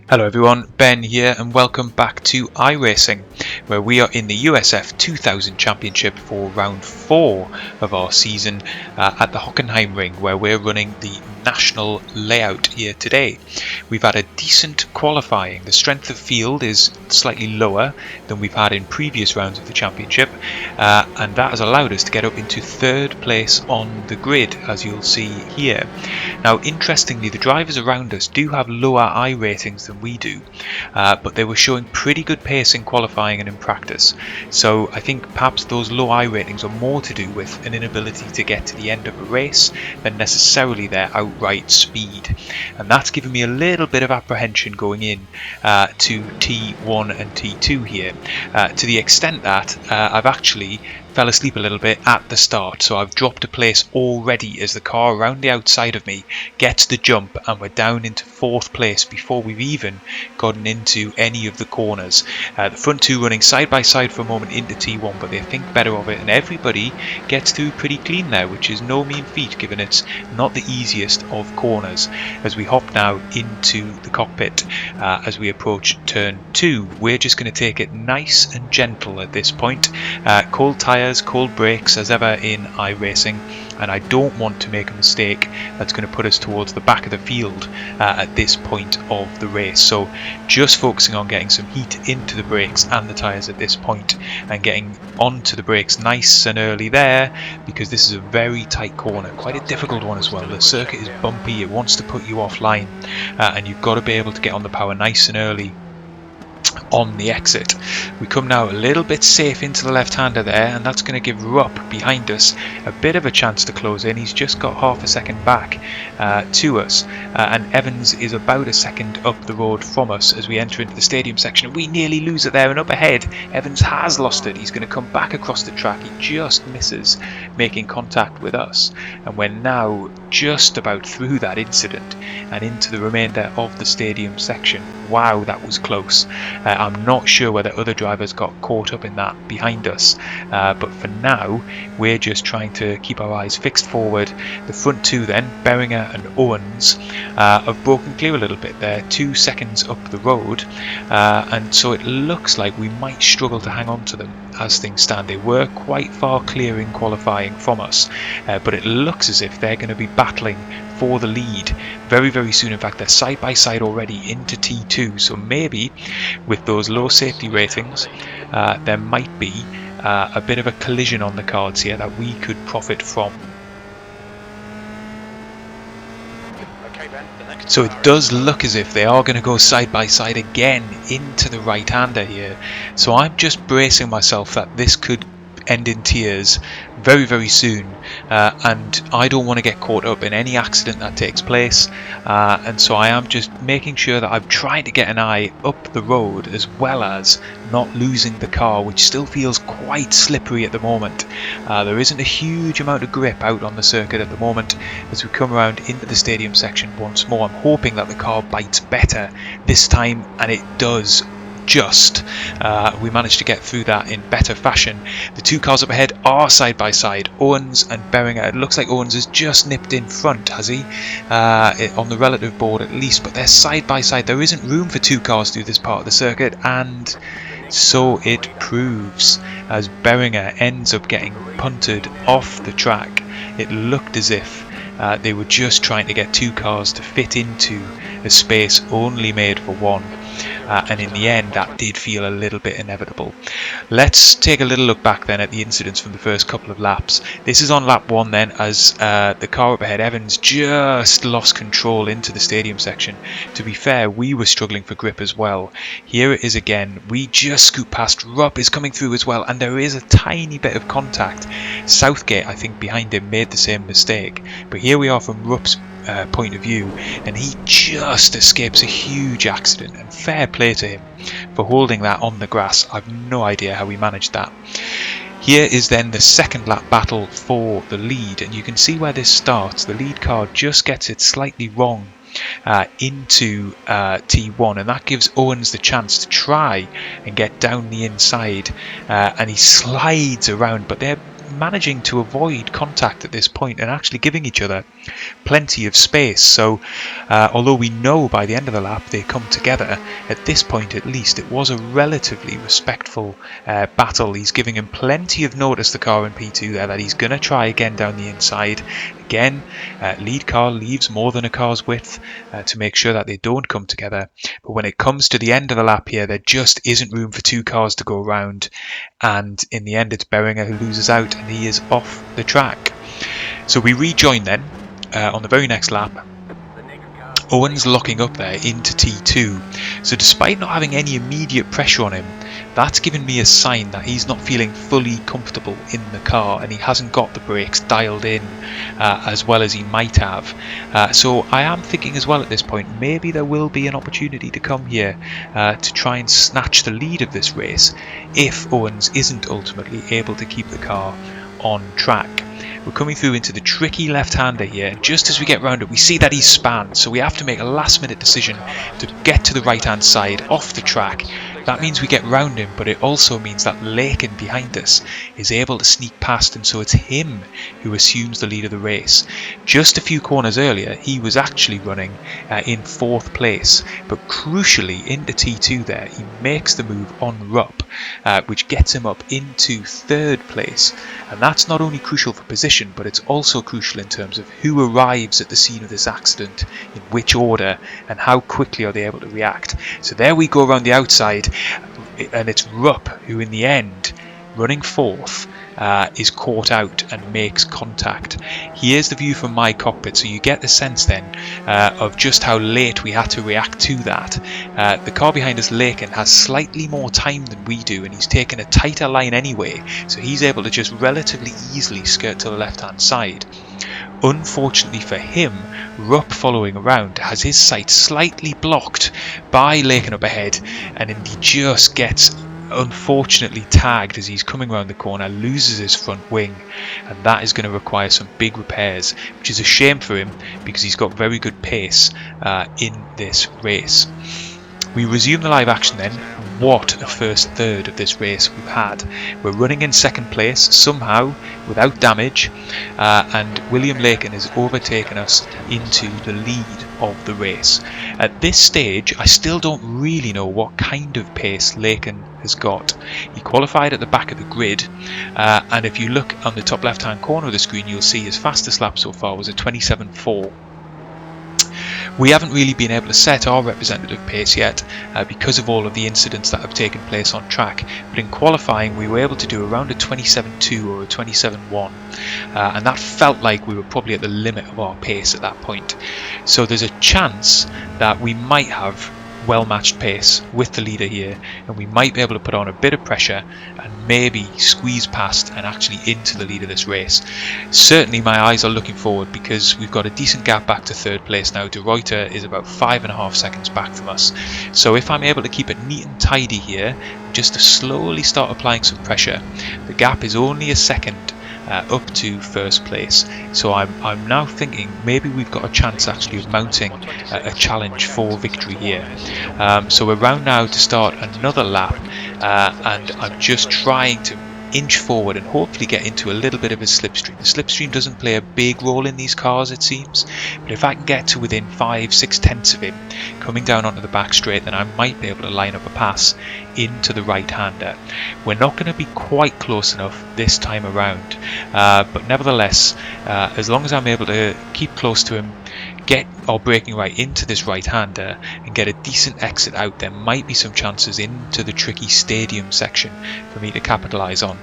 Hello everyone, Ben here and welcome back to iRacing, where we are in the USF 2000 Championship for round 4 of our season at the Hockenheimring, where we're running the national layout here today. We've had a decent qualifying. The strength of field is slightly lower than we've had in previous rounds of the championship, and that has allowed us to get up into 3rd place on the grid, as you'll see here. Now, interestingly, the drivers around us do have lower I ratings than we do, but they were showing pretty good pace in qualifying and in practice. So I think perhaps those low I ratings are more to do with an inability to get to the end of a race than necessarily their outright speed. And that's given me a little bit of apprehension going in to T1 and T2 here, to the extent that I've actually fell asleep a little bit at the start, so I've dropped a place already as the car around the outside of me gets the jump and we're down into 4th place before we've even gotten into any of the corners. The front two running side by side for a moment into T1, but they think better of it and everybody gets through pretty clean there, which is no mean feat given it's not the easiest of corners. As we hop now into the cockpit as we approach turn 2, we're just going to take it nice and gentle at this point. Cold tyres, cold brakes as ever in iRacing, and I don't want to make a mistake that's going to put us towards the back of the field at this point of the race. So just focusing on getting some heat into the brakes and the tyres at this point and getting onto the brakes nice and early there, because this is a very tight corner, quite a difficult one as well. The circuit is bumpy, it wants to put you offline, and you've got to be able to get on the power nice and early on the exit. We come now a little bit safe into the left-hander there, and that's going to give Rupp behind us a bit of a chance to close in. He's just got half a second back to us, and Evans is about a second up the road from us as we enter into the stadium section. We nearly lose it there, and up ahead Evans has lost it. He's going to come back across the track. He just misses making contact with us, and we're now just about through that incident and into the remainder of the stadium section. Wow, that was close. I'm not sure whether other drivers got caught up in that behind us, but for now we're just trying to keep our eyes fixed forward. The front two then, Beringer and Owens, have broken clear a little bit there, 2 seconds up the road, and so it looks like we might struggle to hang on to them as things stand. They were quite far clear in qualifying from us, but it looks as if they're going to be battling for the lead very, very soon. In fact, they're side by side already into T2, so maybe with those low safety ratings there might be a bit of a collision on the cards here that we could profit from. So it does look as if they are going to go side by side again into the right-hander here, so I'm just bracing myself that this could end in tears very, very soon, and I don't want to get caught up in any accident that takes place, and so I am just making sure that I'm trying to get an eye up the road as well as not losing the car, which still feels quite slippery at the moment. There isn't a huge amount of grip out on the circuit at the moment as we come around into the stadium section once more. I'm hoping that the car bites better this time, and it does. We managed to get through that in better fashion. The two cars up ahead are side by side, Owens and Beringer. It looks like Owens has just nipped in front, has he? On the relative board at least, but they're side by side. There isn't room for two cars through this part of the circuit, and so it proves, as Beringer ends up getting punted off the track. It looked as if they were just trying to get two cars to fit into a space only made for one. And in the end that did feel a little bit inevitable. Let's take a little look back then at the incidents from the first couple of laps. This is on lap 1 then, as the car up ahead, Evans, just lost control into the stadium section. To be fair, we were struggling for grip as well. Here it is again, we just scoot past. Rupp is coming through as well, and there is a tiny bit of contact. Southgate, I think, behind him made the same mistake, but here we are from Rupp's point of view, and he just escapes a huge accident, and fair play to him for holding that on the grass. I've no idea how he managed that. Here is then the second lap battle for the lead, and you can see where this starts. The lead car just gets it slightly wrong into T1, and that gives Owens the chance to try and get down the inside, and he slides around, but they're managing to avoid contact at this point and actually giving each other plenty of space. So although we know by the end of the lap they come together, at this point at least it was a relatively respectful battle. He's giving him plenty of notice, the car in P2 there, that he's going to try again down the inside. Again, lead car leaves more than a car's width to make sure that they don't come together. But when it comes to the end of the lap here, there just isn't room for two cars to go round, and in the end it's Beringer who loses out and he is off the track. So we rejoin then on the very next lap. Owen's locking up there into T2, so despite not having any immediate pressure on him, that's given me a sign that he's not feeling fully comfortable in the car and he hasn't got the brakes dialed in as well as he might have. So I am thinking as well at this point, maybe there will be an opportunity to come here to try and snatch the lead of this race if Owens isn't ultimately able to keep the car on track. We're coming through into the tricky left-hander here, and just as we get round it we see that he's spanned, so we have to make a last-minute decision to get to the right-hand side off the track. That means we get round him, but it also means that Lakin behind us is able to sneak past, and so it's him who assumes the lead of the race. Just a few corners earlier he was actually running in 4th place, but crucially into T2 there he makes the move on Rupp, which gets him up into 3rd place, and that's not only crucial for position, but it's also crucial in terms of who arrives at the scene of this accident, in which order, and how quickly are they able to react. So there we go around the outside, and it's Rupp who in the end, running 4th, is caught out and makes contact. Here's the view from my cockpit, so you get the sense then of just how late we had to react to that. The car behind us, Lakin, has slightly more time than we do, and he's taken a tighter line anyway, so he's able to just relatively easily skirt to the left hand side. Unfortunately for him, Rupp following around has his sight slightly blocked by Lakin up ahead, and he just gets unfortunately tagged as he's coming around the corner, loses his front wing, and that is going to require some big repairs, which is a shame for him because he's got very good pace in this race. We resume the live action then. What a first third of this race we've had. We're running in 2nd place somehow without damage, and William Lakin has overtaken us into the lead of the race. At this stage I still don't really know what kind of pace Lakin has got. He qualified at the back of the grid, and if you look on the top left hand corner of the screen you'll see his fastest lap so far was a 27.4. We haven't really been able to set our representative pace yet because of all of the incidents that have taken place on track, but in qualifying we were able to do around a 27.2 or a 27.1, and that felt like we were probably at the limit of our pace at that point. So there's a chance that we might have well matched pace with the leader here, and we might be able to put on a bit of pressure and maybe squeeze past and actually into the lead of this race. Certainly my eyes are looking forward because we've got a decent gap back to 3rd place now. De Ruyter is about 5.5 seconds back from us, so if I'm able to keep it neat and tidy here, just to slowly start applying some pressure, the gap is only a second up to 1st place. So I'm now thinking maybe we've got a chance actually of mounting a challenge for victory here. So we're round now to start another lap, and I'm just trying to inch forward and hopefully get into a little bit of a slipstream. The slipstream doesn't play a big role in these cars it seems, but if I can get to within 5-6 tenths of him coming down onto the back straight, then I might be able to line up a pass into the right hander. We're not going to be quite close enough this time around, but nevertheless as long as I'm able to keep close to him, get our braking right into this right hander and get a decent exit out, there might be some chances into the tricky stadium section for me to capitalise on.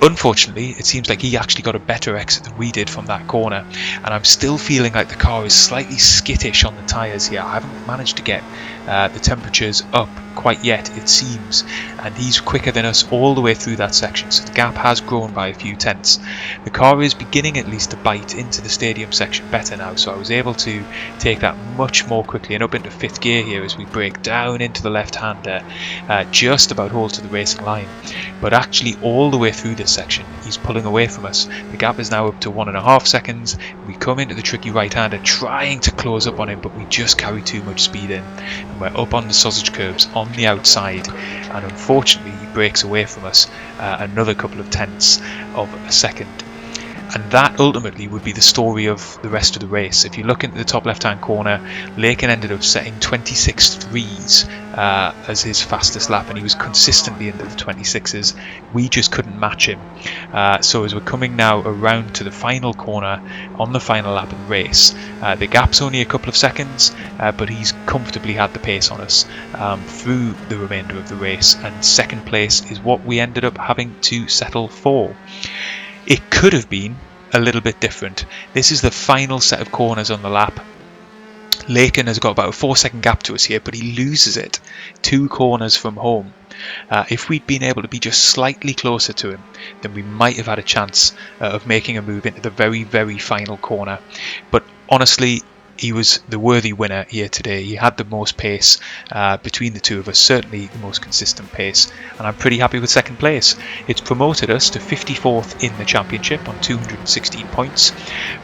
Unfortunately, it seems like he actually got a better exit than we did from that corner, and I'm still feeling like the car is slightly skittish on the tyres here. I haven't managed to get the temperatures up quite yet, it seems, and he's quicker than us all the way through that section, so the gap has grown by a few tenths. The car is beginning at least to bite into the stadium section better now, so I was able to take that much more quickly and up into 5th gear here as we brake down into the left-hander, just about hold to the racing line. But actually all the way through this section he's pulling away from us. The gap is now up to 1.5 seconds. We come into the tricky right-hander trying to close up on him, but we just carry too much speed in, and we're up on the sausage curbs on the outside, and unfortunately he breaks away from us, another couple of tenths of a second. And that ultimately would be the story of the rest of the race. If you look into the top left-hand corner, Lakin ended up setting 26.3s as his fastest lap, and he was consistently into the 26s. We just couldn't match him. So as we're coming now around to the final corner on the final lap of the race, the gap's only a couple of seconds, but he's comfortably had the pace on us through the remainder of the race, and second place is what we ended up having to settle for. It could have been a little bit different. This is the final set of corners on the lap. Lakin has got about a 4-second gap to us here, but he loses it 2 corners from home. If we'd been able to be just slightly closer to him, then we might have had a chance of making a move into the very, very final corner. But honestly, he was the worthy winner here today. He had the most pace between the two of us, certainly the most consistent pace, and I'm pretty happy with second place. It's promoted us to 54th in the championship on 216 points.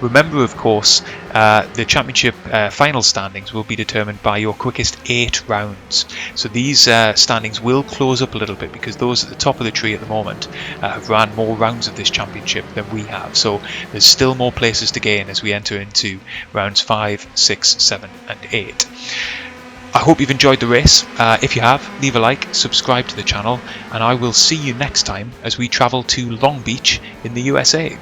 Remember, of course, the championship final standings will be determined by your quickest 8 rounds. So these standings will close up a little bit because those at the top of the tree at the moment have ran more rounds of this championship than we have. So there's still more places to gain as we enter into rounds 5, 6, 7 and 8. I hope you've enjoyed the race. If you have, leave a like, subscribe to the channel, and I will see you next time as we travel to Long Beach in the USA.